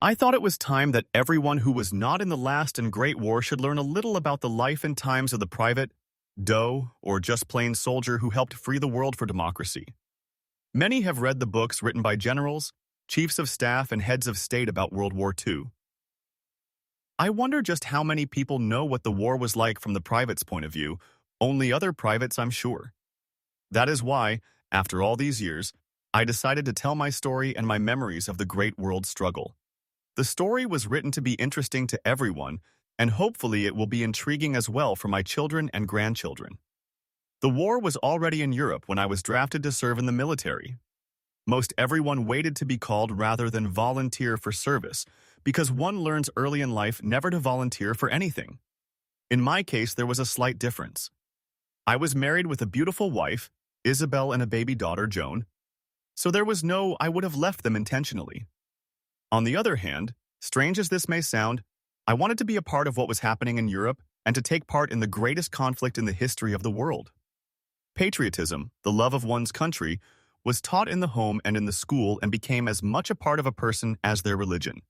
I thought it was time that everyone who was not in the last and Great War should learn a little about the life and times of the private, doe, or just plain soldier who helped free the world for democracy. Many have read the books written by generals, chiefs of staff, and heads of state about World War II. I wonder just how many people know what the war was like from the private's point of view. Only other privates, I'm sure. That is why, after all these years, I decided to tell my story and my memories of the Great World Struggle. The story was written to be interesting to everyone, and hopefully it will be intriguing as well for my children and grandchildren. The war was already in Europe when I was drafted to serve in the military. Most everyone waited to be called rather than volunteer for service, because one learns early in life never to volunteer for anything. In my case, there was a slight difference. I was married with a beautiful wife, Isabel, and a baby daughter, Joan, so there was no I would have left them intentionally. On the other hand, strange as this may sound, I wanted to be a part of what was happening in Europe and to take part in the greatest conflict in the history of the world. Patriotism, the love of one's country, was taught in the home and in the school and became as much a part of a person as their religion.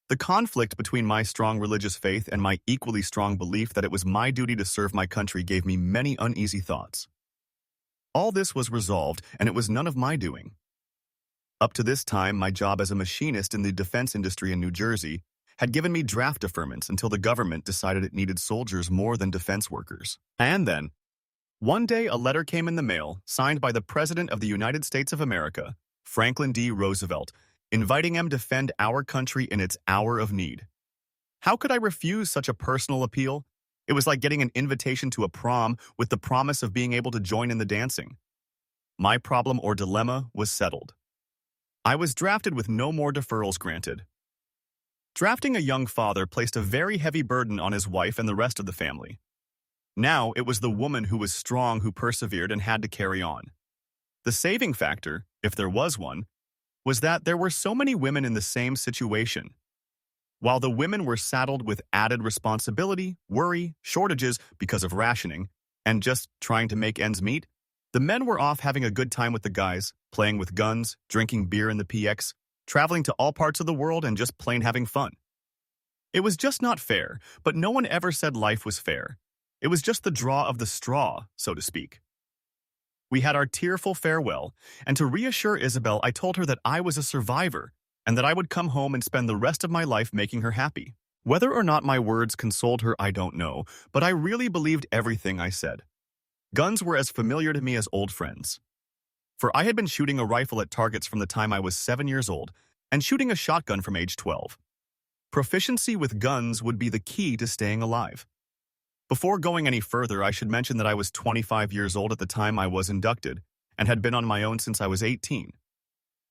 The conflict between my strong religious faith and my equally strong belief that it was my duty to serve my country gave me many uneasy thoughts. All this was resolved, and it was none of my doing. Up to this time, my job as a machinist in the defense industry in New Jersey had given me draft deferments until the government decided it needed soldiers more than defense workers. And then, one day a letter came in the mail signed by the President of the United States of America, Franklin D. Roosevelt, inviting him to defend our country in its hour of need. How could I refuse such a personal appeal? It was like getting an invitation to a prom with the promise of being able to join in the dancing. My problem or dilemma was settled. I was drafted with no more deferrals granted. Drafting a young father placed a very heavy burden on his wife and the rest of the family. Now it was the woman who was strong who persevered and had to carry on. The saving factor, if there was one, was that there were so many women in the same situation. While the women were saddled with added responsibility, worry, shortages because of rationing, and just trying to make ends meet, the men were off having a good time with the guys, playing with guns, drinking beer in the PX, traveling to all parts of the world, and just plain having fun. It was just not fair, but no one ever said life was fair. It was just the draw of the straw, so to speak. We had our tearful farewell, and to reassure Isabel, I told her that I was a survivor and that I would come home and spend the rest of my life making her happy. Whether or not my words consoled her, I don't know, but I really believed everything I said. Guns were as familiar to me as old friends. For I had been shooting a rifle at targets from the time I was 7 years old and shooting a shotgun from age 12. Proficiency with guns would be the key to staying alive. Before going any further, I should mention that I was 25 years old at the time I was inducted and had been on my own since I was 18.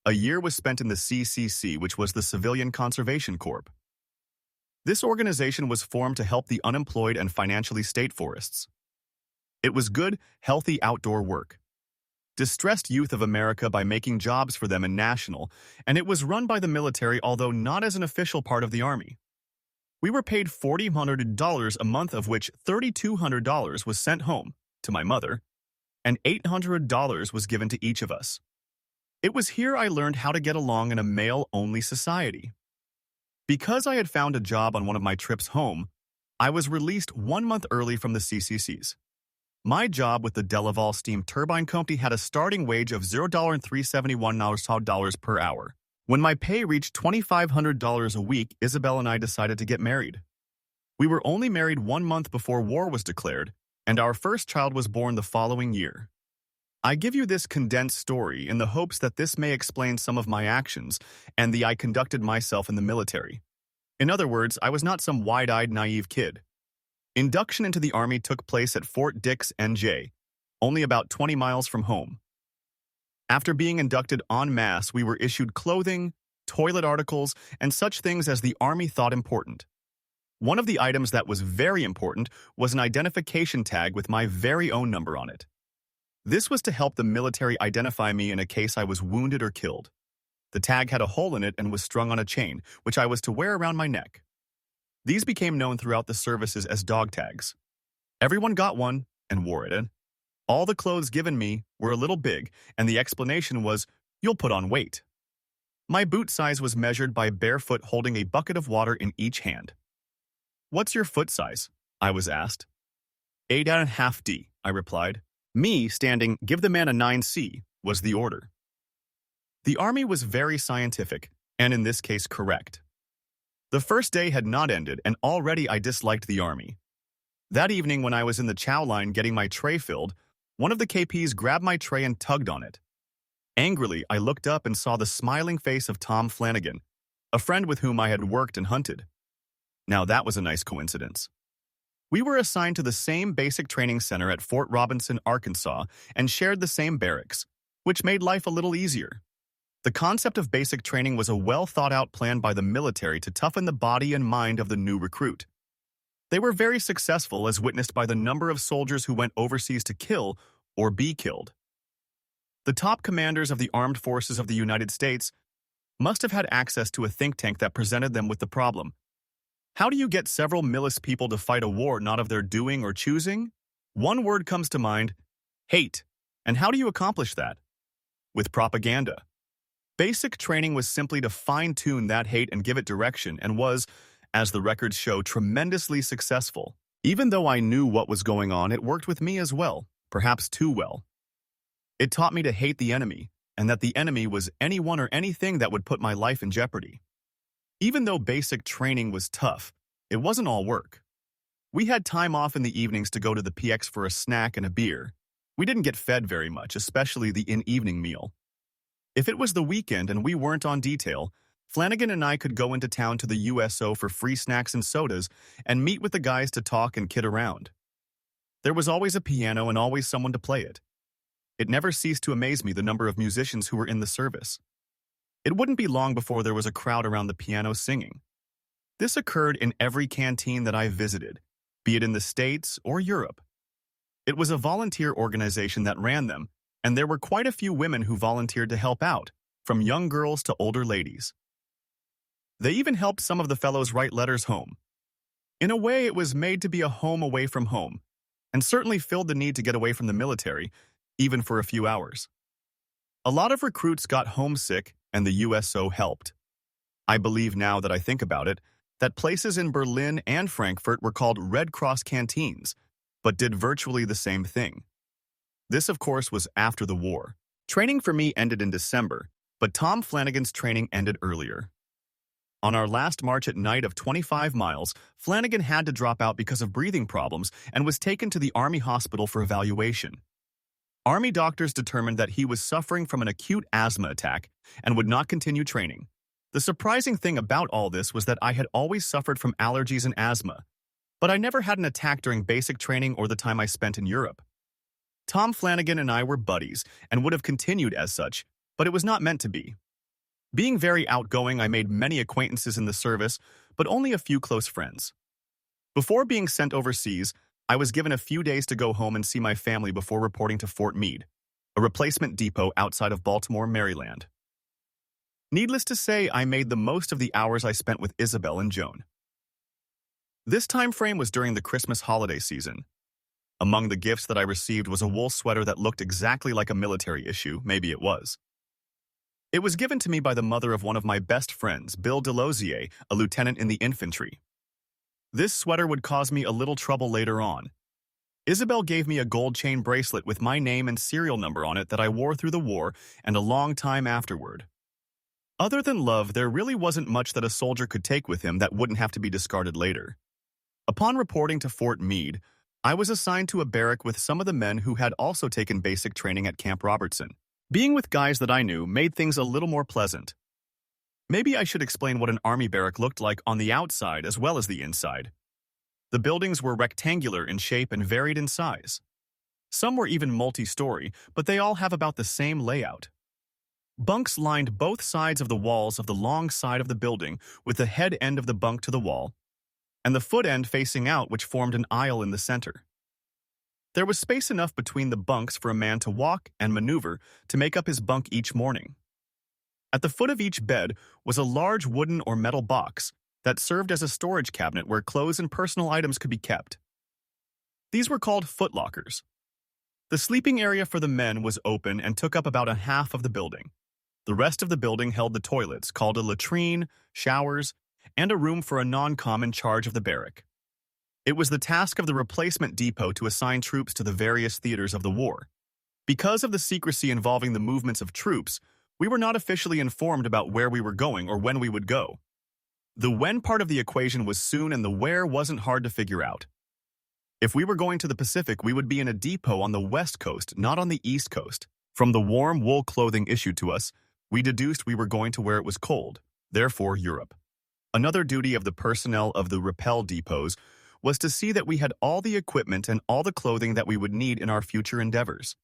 A year was spent in the CCC, which was the Civilian Conservation Corps. This organization was formed to help the unemployed and financially state forests. It was good, healthy outdoor work. Distressed youth of America by making jobs for them in national, and it was run by the military, although not as an official part of the Army. We were paid $4,000 a month, of which $3,200 was sent home to my mother, and $800 was given to each of us. It was here I learned how to get along in a male-only society. Because I had found a job on one of my trips home, I was released 1 month early from the CCCs. My job with the Delaval Steam Turbine Company had a starting wage of $0.371 per hour. When my pay reached $2,500 a week, Isabel and I decided to get married. We were only married 1 month before war was declared, and our first child was born the following year. I give you this condensed story in the hopes that this may explain some of my actions and the I conducted myself in the military. In other words, I was not some wide-eyed, naive kid. Induction into the Army took place at Fort Dix, NJ, only about 20 miles from home. After being inducted en masse, we were issued clothing, toilet articles, and such things as the Army thought important. One of the items that was very important was an identification tag with my very own number on it. This was to help the military identify me in a case I was wounded or killed. The tag had a hole in it and was strung on a chain, which I was to wear around my neck. These became known throughout the services as dog tags. Everyone got one and wore it. All the clothes given me were a little big, and the explanation was, "You'll put on weight." My boot size was measured by barefoot holding a bucket of water in each hand. "What's your foot size?" I was asked. 8.5D, I replied. Me standing, "Give the man a 9C," was the order. The Army was very scientific, and in this case correct. The first day had not ended, and already I disliked the Army. That evening when I was in the chow line getting my tray filled, one of the KPs grabbed my tray and tugged on it. Angrily, I looked up and saw the smiling face of Tom Flanagan, a friend with whom I had worked and hunted. Now that was a nice coincidence. We were assigned to the same basic training center at Fort Robinson, Arkansas, and shared the same barracks, which made life a little easier. The concept of basic training was a well-thought-out plan by the military to toughen the body and mind of the new recruit. They were very successful, as witnessed by the number of soldiers who went overseas to kill or be killed. The top commanders of the armed forces of the United States must have had access to a think tank that presented them with the problem. How do you get several militia people to fight a war not of their doing or choosing? One word comes to mind: hate. And how do you accomplish that? With propaganda. Basic training was simply to fine-tune that hate and give it direction, and was, as the records show, tremendously successful. Even though I knew what was going on, it worked with me as well, perhaps too well. It taught me to hate the enemy, and that the enemy was anyone or anything that would put my life in jeopardy. Even though basic training was tough, it wasn't all work. We had time off in the evenings to go to the PX for a snack and a beer. We didn't get fed very much, especially the in-evening meal. If it was the weekend and we weren't on detail, Flanagan and I could go into town to the USO for free snacks and sodas and meet with the guys to talk and kid around. There was always a piano and always someone to play it. It never ceased to amaze me the number of musicians who were in the service. It wouldn't be long before there was a crowd around the piano singing. This occurred in every canteen that I visited, be it in the States or Europe. It was a volunteer organization that ran them, and there were quite a few women who volunteered to help out, from young girls to older ladies. They even helped some of the fellows write letters home. In a way, it was made to be a home away from home, and certainly filled the need to get away from the military, even for a few hours. A lot of recruits got homesick, and the USO helped. I believe now that I think about it, that places in Berlin and Frankfurt were called Red Cross canteens, but did virtually the same thing. This, of course, was after the war. Training for me ended in December, but Tom Flanagan's training ended earlier. On our last march at night of 25 miles, Flanagan had to drop out because of breathing problems and was taken to the Army hospital for evaluation. Army doctors determined that he was suffering from an acute asthma attack and would not continue training. The surprising thing about all this was that I had always suffered from allergies and asthma, but I never had an attack during basic training or the time I spent in Europe. Tom Flanagan and I were buddies and would have continued as such, but it was not meant to be. Being very outgoing, I made many acquaintances in the service, but only a few close friends. Before being sent overseas, I was given a few days to go home and see my family before reporting to Fort Meade, a replacement depot outside of Baltimore, Maryland. Needless to say, I made the most of the hours I spent with Isabel and Joan. This time frame was during the Christmas holiday season. Among the gifts that I received was a wool sweater that looked exactly like a military issue, maybe it was. It was given to me by the mother of one of my best friends, Bill Delosier, a lieutenant in the infantry. This sweater would cause me a little trouble later on. Isabel gave me a gold chain bracelet with my name and serial number on it that I wore through the war and a long time afterward. Other than love, there really wasn't much that a soldier could take with him that wouldn't have to be discarded later. Upon reporting to Fort Meade, I was assigned to a barrack with some of the men who had also taken basic training at Camp Robertson. Being with guys that I knew made things a little more pleasant. Maybe I should explain what an army barrack looked like on the outside as well as the inside. The buildings were rectangular in shape and varied in size. Some were even multi-story, but they all have about the same layout. Bunks lined both sides of the walls of the long side of the building, with the head end of the bunk to the wall, and the foot end facing out, which formed an aisle in the center. There was space enough between the bunks for a man to walk and maneuver to make up his bunk each morning. At the foot of each bed was a large wooden or metal box that served as a storage cabinet where clothes and personal items could be kept. These were called footlockers. The sleeping area for the men was open and took up about a half of the building. The rest of the building held the toilets, called a latrine, showers, and a room for a non-com in charge of the barrack. It was the task of the replacement depot to assign troops to the various theaters of the war. Because of the secrecy involving the movements of troops, we were not officially informed about where we were going or when we would go. The when part of the equation was soon and the where wasn't hard to figure out. If we were going to the Pacific, we would be in a depot on the West Coast, not on the East Coast. From the warm wool clothing issued to us, we deduced we were going to where it was cold, therefore Europe. Another duty of the personnel of the rappel depots was to see that we had all the equipment and all the clothing that we would need in our future endeavors.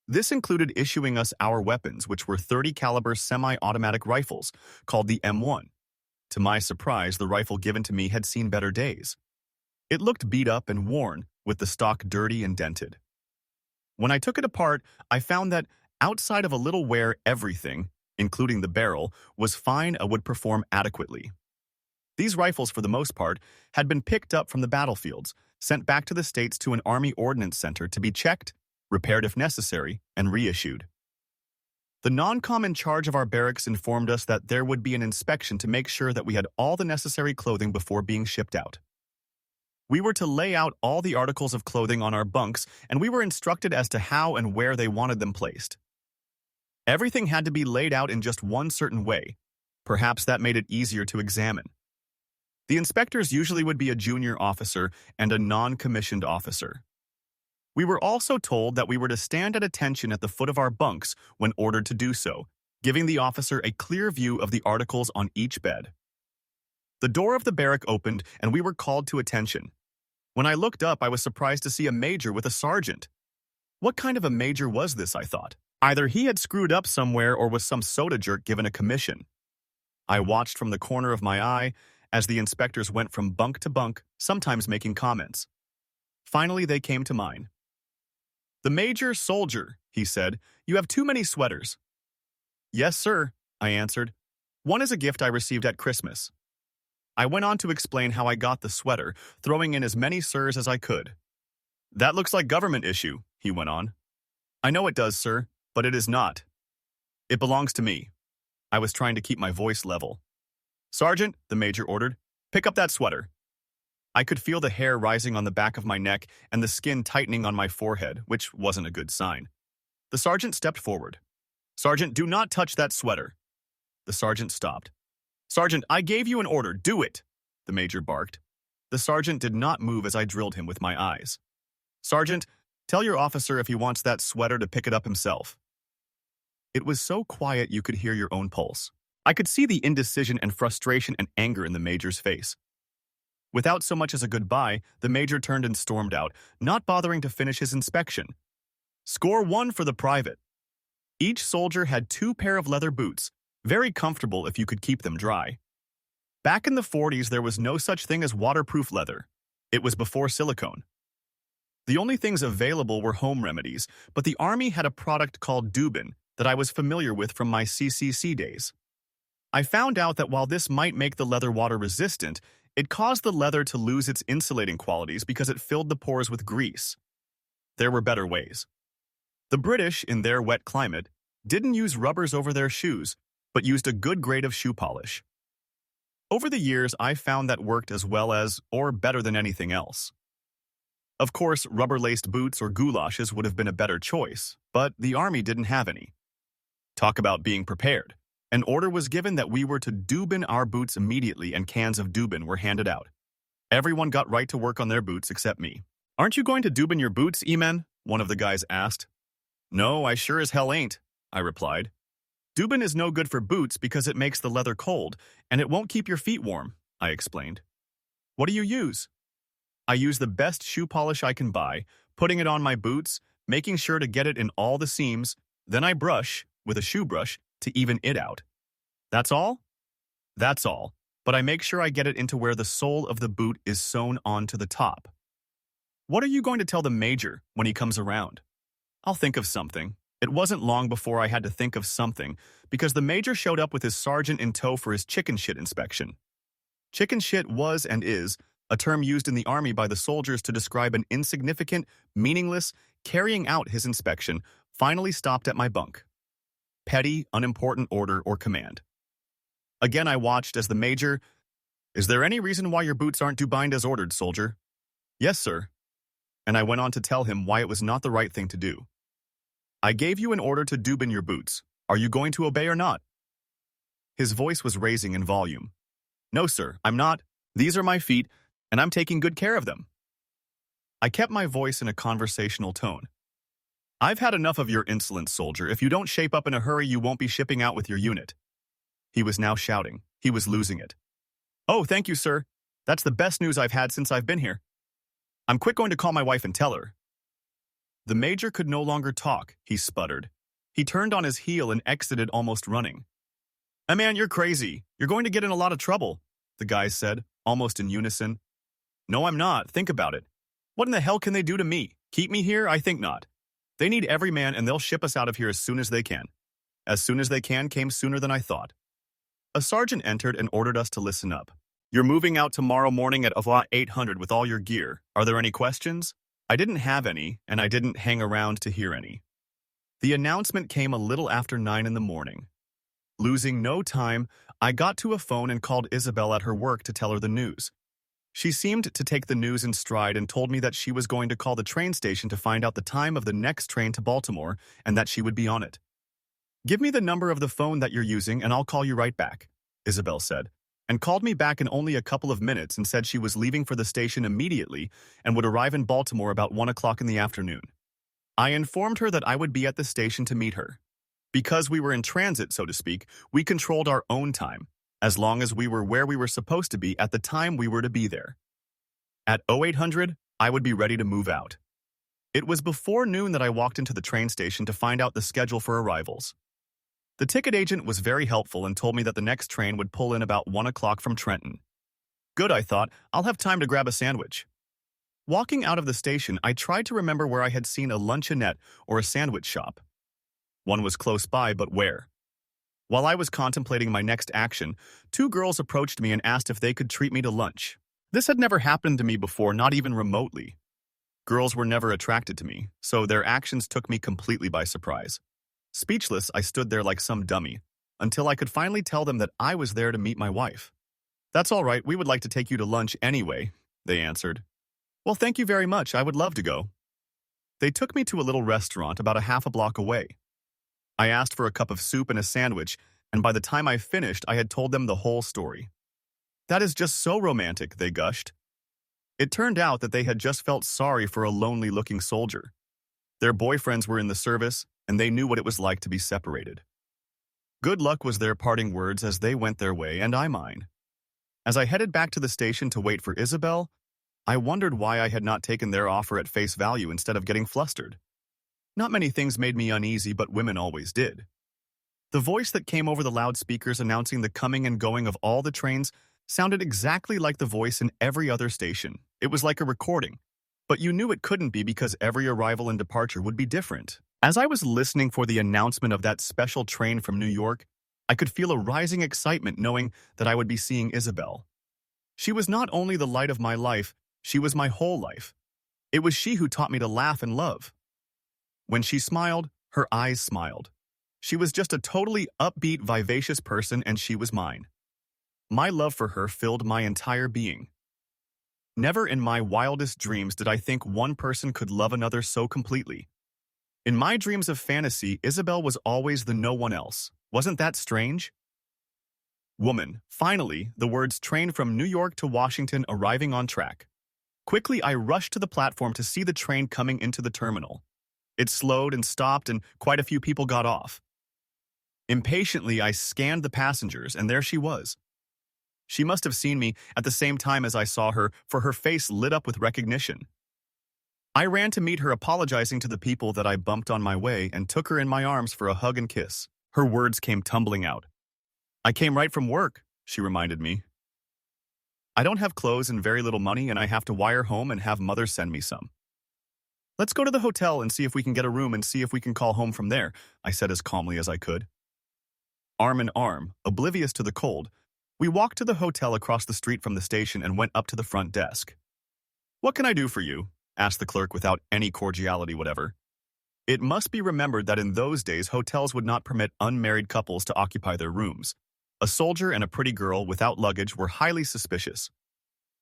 This included issuing us our weapons, which were 30 caliber semi-automatic rifles, called the M1. To my surprise, the rifle given to me had seen better days. It looked beat up and worn, with the stock dirty and dented. When I took it apart, I found that, outside of a little wear, everything, including the barrel, was fine and would perform adequately. These rifles, for the most part, had been picked up from the battlefields, sent back to the States to an Army Ordnance Center to be checked, repaired if necessary, and reissued. The non-com in charge of our barracks informed us that there would be an inspection to make sure that we had all the necessary clothing before being shipped out. We were to lay out all the articles of clothing on our bunks, and we were instructed as to how and where they wanted them placed. Everything had to be laid out in just one certain way. Perhaps that made it easier to examine. The inspectors usually would be a junior officer and a non-commissioned officer. We were also told that we were to stand at attention at the foot of our bunks when ordered to do so, giving the officer a clear view of the articles on each bed. The door of the barrack opened and we were called to attention. When I looked up, I was surprised to see a major with a sergeant. What kind of a major was this, I thought? Either he had screwed up somewhere or was some soda jerk given a commission. I watched from the corner of my eye as the inspectors went from bunk to bunk, sometimes making comments. Finally, they came to mine. "The major soldier," he said, "you have too many sweaters." "Yes, sir," I answered. "One is a gift I received at Christmas." I went on to explain how I got the sweater, throwing in as many sirs as I could. "That looks like government issue," he went on. "I know it does, sir, but it is not. It belongs to me." I was trying to keep my voice level. "Sergeant," the major ordered, "pick up that sweater." I could feel the hair rising on the back of my neck and the skin tightening on my forehead, which wasn't a good sign. The sergeant stepped forward. "Sergeant, do not touch that sweater." The sergeant stopped. "Sergeant, I gave you an order. Do it," the major barked. The sergeant did not move as I drilled him with my eyes. "Sergeant, tell your officer if he wants that sweater to pick it up himself." It was so quiet you could hear your own pulse. I could see the indecision and frustration and anger in the major's face. Without so much as a goodbye, the major turned and stormed out, not bothering to finish his inspection. Score 1 for the private. Each soldier had 2 pair of leather boots, very comfortable if you could keep them dry. Back in the 40s, there was no such thing as waterproof leather. It was before silicone. The only things available were home remedies, but the Army had a product called Dubin that I was familiar with from my CCC days. I found out that while this might make the leather water resistant, it caused the leather to lose its insulating qualities because it filled the pores with grease. There were better ways. The British, in their wet climate, didn't use rubbers over their shoes, but used a good grade of shoe polish. Over the years, I found that worked as well as, or better than anything else. Of course, rubber-laced boots or goulashes would have been a better choice, but the Army didn't have any. Talk about being prepared. An order was given that we were to Dubin our boots immediately and cans of Dubin were handed out. Everyone got right to work on their boots except me. "Aren't you going to Dubin your boots, E-men?" one of the guys asked. "No, I sure as hell ain't," I replied. "Dubin is no good for boots because it makes the leather cold, and it won't keep your feet warm," I explained. "What do you use?" "I use the best shoe polish I can buy, putting it on my boots, making sure to get it in all the seams, then I brush, with a shoe brush, to even it out." "That's all?" "That's all, but I make sure I get it into where the sole of the boot is sewn onto the top." "What are you going to tell the major when he comes around?" "I'll think of something." It wasn't long before I had to think of something, because the major showed up with his sergeant in tow for his chicken shit inspection. Chicken shit was and is a term used in the Army by the soldiers to describe an insignificant, meaningless, carrying out his inspection, finally stopped at my bunk. petty, unimportant order or command. Again, I watched as the major, "Is there any reason why your boots aren't due bind as ordered, soldier?" "Yes, sir." And I went on to tell him why it was not the right thing to do. "I gave you an order to dubin your boots. Are you going to obey or not?" His voice was raising in volume. "No, sir, I'm not. These are my feet, and I'm taking good care of them." I kept my voice in a conversational tone. "I've had enough of your insolence, soldier. If you don't shape up in a hurry, you won't be shipping out with your unit." He was now shouting. He was losing it. "Oh, thank you, sir. That's the best news I've had since I've been here. I'm quick going to call my wife and tell her." The major could no longer talk, he sputtered. He turned on his heel and exited almost running. Man, you're crazy. You're going to get in a lot of trouble," the guys said, almost in unison. "No, I'm not. Think about it. What in the hell can they do to me? Keep me here? I think not. They need every man and they'll ship us out of here as soon as they can." As soon as they can came sooner than I thought. A sergeant entered and ordered us to listen up. "You're moving out tomorrow morning at Avla 800 with all your gear. Are there any questions?" I didn't have any, and I didn't hang around to hear any. The announcement came a little after 9 in the morning. Losing no time, I got to a phone and called Isabel at her work to tell her the news. She seemed to take the news in stride and told me that she was going to call the train station to find out the time of the next train to Baltimore and that she would be on it. "Give me the number of the phone that you're using and I'll call you right back," Isabel said, and called me back in only a couple of minutes and said she was leaving for the station immediately and would arrive in Baltimore about 1 o'clock in the afternoon. I informed her that I would be at the station to meet her. Because we were in transit, so to speak, we controlled our own time, as long as we were where we were supposed to be at the time we were to be there. At 0800, I would be ready to move out. It was before noon that I walked into the train station to find out the schedule for arrivals. The ticket agent was very helpful and told me that the next train would pull in about 1 o'clock from Trenton. Good, I thought, I'll have time to grab a sandwich. Walking out of the station, I tried to remember where I had seen a luncheonette or a sandwich shop. One was close by, but where? While I was contemplating my next action, 2 girls approached me and asked if they could treat me to lunch. This had never happened to me before, not even remotely. Girls were never attracted to me, so their actions took me completely by surprise. Speechless, I stood there like some dummy, until I could finally tell them that I was there to meet my wife. "That's all right, we would like to take you to lunch anyway," they answered. "Well, thank you very much, I would love to go." They took me to a little restaurant about a half a block away. I asked for a cup of soup and a sandwich, and by the time I finished, I had told them the whole story. "That is just so romantic," they gushed. It turned out that they had just felt sorry for a lonely-looking soldier. Their boyfriends were in the service, and they knew what it was like to be separated. Good luck was their parting words as they went their way and I mine. As I headed back to the station to wait for Isabel, I wondered why I had not taken their offer at face value instead of getting flustered. Not many things made me uneasy, but women always did. The voice that came over the loudspeakers announcing the coming and going of all the trains sounded exactly like the voice in every other station. It was like a recording, but you knew it couldn't be because every arrival and departure would be different. As I was listening for the announcement of that special train from New York, I could feel a rising excitement knowing that I would be seeing Isabel. She was not only the light of my life, she was my whole life. It was she who taught me to laugh and love. When she smiled, her eyes smiled. She was just a totally upbeat, vivacious person, and she was mine. My love for her filled my entire being. Never in my wildest dreams did I think one person could love another so completely. In my dreams of fantasy, Isabel was always the no one else. Wasn't that strange? Woman. Finally, the words train from New York to Washington arriving on track. Quickly, I rushed to the platform to see the train coming into the terminal. It slowed and stopped, and quite a few people got off. Impatiently, I scanned the passengers, and there she was. She must have seen me at the same time as I saw her, for her face lit up with recognition. I ran to meet her, apologizing to the people that I bumped on my way, and took her in my arms for a hug and kiss. Her words came tumbling out. "I came right from work," she reminded me. "I don't have clothes and very little money, and I have to wire home and have mother send me some." "Let's go to the hotel and see if we can get a room and see if we can call home from there," I said as calmly as I could. Arm in arm, oblivious to the cold, we walked to the hotel across the street from the station and went up to the front desk. "What can I do for you?" asked the clerk without any cordiality whatever. It must be remembered that in those days, hotels would not permit unmarried couples to occupy their rooms. A soldier and a pretty girl without luggage were highly suspicious.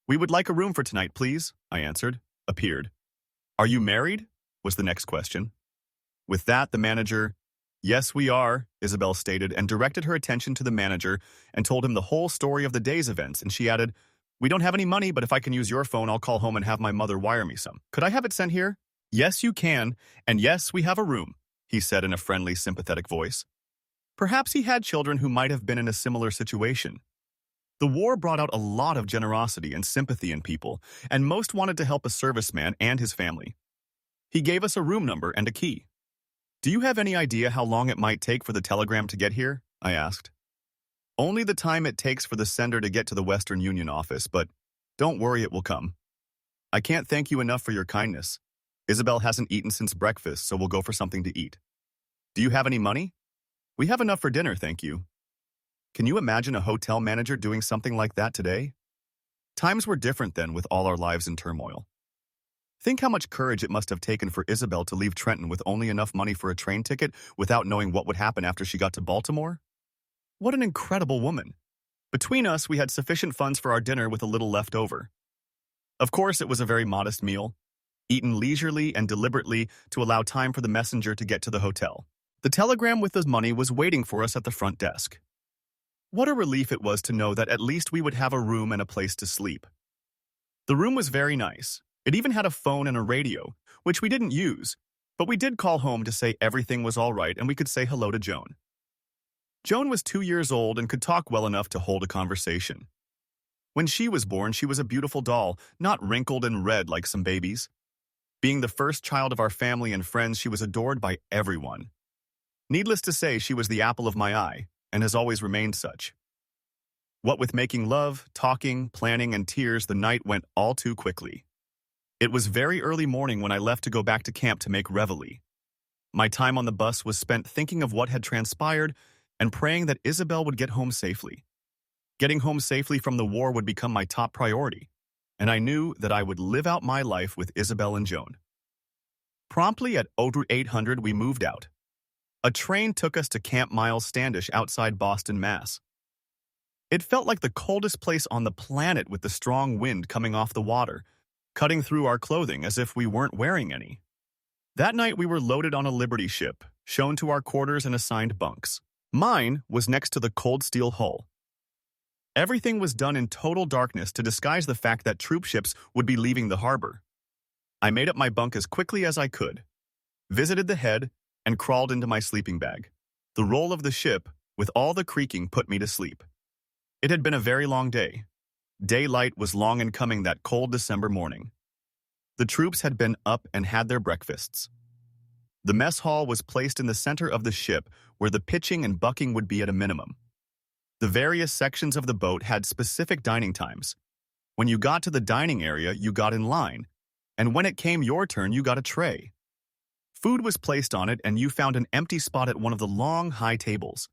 "We would like a room for tonight, please," I answered. Appeared. "Are you married?" was the next question. With that, the manager, "Yes, we are," Isabel stated, and directed her attention to the manager and told him the whole story of the day's events, and she added, "We don't have any money, but if I can use your phone, I'll call home and have my mother wire me some. Could I have it sent here?" "Yes, you can, and yes, we have a room," he said in a friendly, sympathetic voice. Perhaps he had children who might have been in a similar situation. The war brought out a lot of generosity and sympathy in people, and most wanted to help a serviceman and his family. He gave us a room number and a key. "Do you have any idea how long it might take for the telegram to get here?" I asked. "Only the time it takes for the sender to get to the Western Union office, but don't worry, it will come." "I can't thank you enough for your kindness. Isabel hasn't eaten since breakfast, so we'll go for something to eat." "Do you have any money?" "We have enough for dinner, thank you." Can you imagine a hotel manager doing something like that today? Times were different then, with all our lives in turmoil. Think how much courage it must have taken for Isabel to leave Trenton with only enough money for a train ticket without knowing what would happen after she got to Baltimore. What an incredible woman. Between us, we had sufficient funds for our dinner with a little left over. Of course, it was a very modest meal, eaten leisurely and deliberately to allow time for the messenger to get to the hotel. The telegram with the money was waiting for us at the front desk. What a relief it was to know that at least we would have a room and a place to sleep. The room was very nice. It even had a phone and a radio, which we didn't use, but we did call home to say everything was all right and we could say hello to Joan. Joan was 2 years old and could talk well enough to hold a conversation. When she was born, she was a beautiful doll, not wrinkled and red like some babies. Being the first child of our family and friends, she was adored by everyone. Needless to say, she was the apple of my eye, and has always remained such. What with making love, talking, planning, and tears, the night went all too quickly. It was very early morning when I left to go back to camp to make reveille. My time on the bus was spent thinking of what had transpired and praying that Isabel would get home safely. Getting home safely from the war would become my top priority, and I knew that I would live out my life with Isabel and Joan. Promptly at 0800, we moved out. A train took us to Camp Miles Standish outside Boston, Mass. It felt like the coldest place on the planet with the strong wind coming off the water, cutting through our clothing as if we weren't wearing any. That night we were loaded on a Liberty ship, shown to our quarters and assigned bunks. Mine was next to the cold steel hull. Everything was done in total darkness to disguise the fact that troop ships would be leaving the harbor. I made up my bunk as quickly as I could, visited the head, and crawled into my sleeping bag. The roll of the ship, with all the creaking, put me to sleep. It had been a very long day. Daylight was long in coming that cold December morning. The troops had been up and had their breakfasts. The mess hall was placed in the center of the ship, where the pitching and bucking would be at a minimum. The various sections of the boat had specific dining times. When you got to the dining area, you got in line, and when it came your turn, you got a tray. Food was placed on it, and you found an empty spot at one of the long, high tables.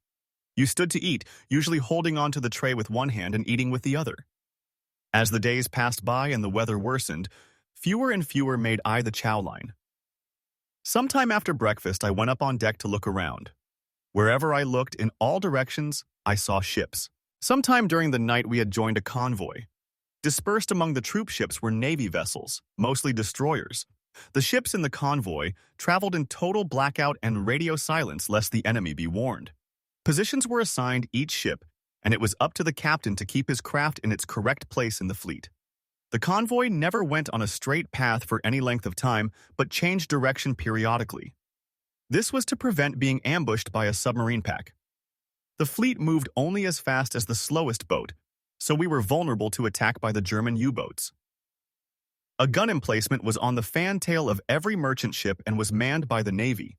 You stood to eat, usually holding on to the tray with one hand and eating with the other. As the days passed by and the weather worsened, fewer and fewer made eye the chow line. Sometime after breakfast, I went up on deck to look around. Wherever I looked, in all directions, I saw ships. Sometime during the night, we had joined a convoy. Dispersed among the troop ships were Navy vessels, mostly destroyers. The ships in the convoy traveled in total blackout and radio silence lest the enemy be warned. Positions were assigned each ship, and it was up to the captain to keep his craft in its correct place in the fleet. The convoy never went on a straight path for any length of time, but changed direction periodically. This was to prevent being ambushed by a submarine pack. The fleet moved only as fast as the slowest boat, so we were vulnerable to attack by the German U-boats. A gun emplacement was on the fantail of every merchant ship and was manned by the Navy.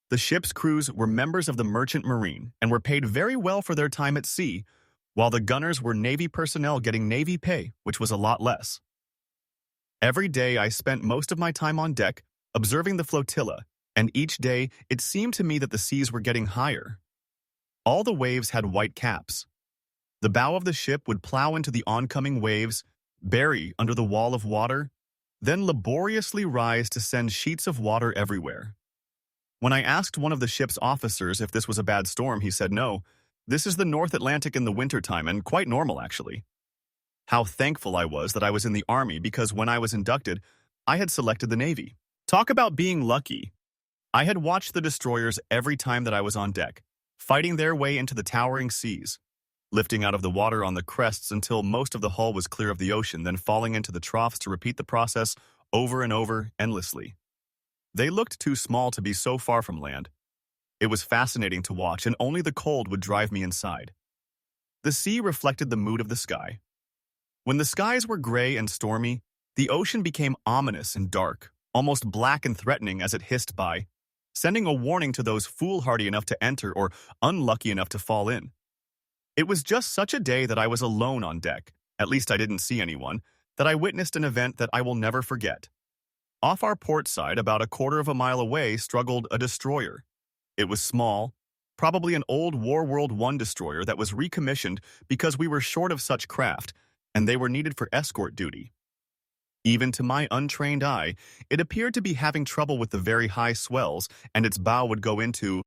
The ship's crews were members of the Merchant Marine and were paid very well for their time at sea, while the gunners were Navy personnel getting Navy pay, which was a lot less. Every day I spent most of my time on deck, observing the flotilla, and each day it seemed to me that the seas were getting higher. All the waves had white caps. The bow of the ship would plow into the oncoming waves, bury under the wall of water, then laboriously rise to send sheets of water everywhere. When I asked one of the ship's officers if this was a bad storm, he said no. This is the North Atlantic in the wintertime and quite normal, actually. How thankful I was that I was in the Army because when I was inducted, I had selected the Navy. Talk about being lucky. I had watched the destroyers every time that I was on deck, fighting their way into the towering seas, lifting out of the water on the crests until most of the hull was clear of the ocean, then falling into the troughs to repeat the process over and over endlessly. They looked too small to be so far from land. It was fascinating to watch, and only the cold would drive me inside. The sea reflected the mood of the sky. When the skies were gray and stormy, the ocean became ominous and dark, almost black and threatening as it hissed by, sending a warning to those foolhardy enough to enter or unlucky enough to fall in. It was just such a day that I was alone on deck, at least I didn't see anyone, that I witnessed an event that I will never forget. Off our port side, about a quarter of a mile away, struggled a destroyer. It was small, probably an old World War I destroyer that was recommissioned because we were short of such craft, and they were needed for escort duty. Even to my untrained eye, it appeared to be having trouble with the very high swells, and its bow would go into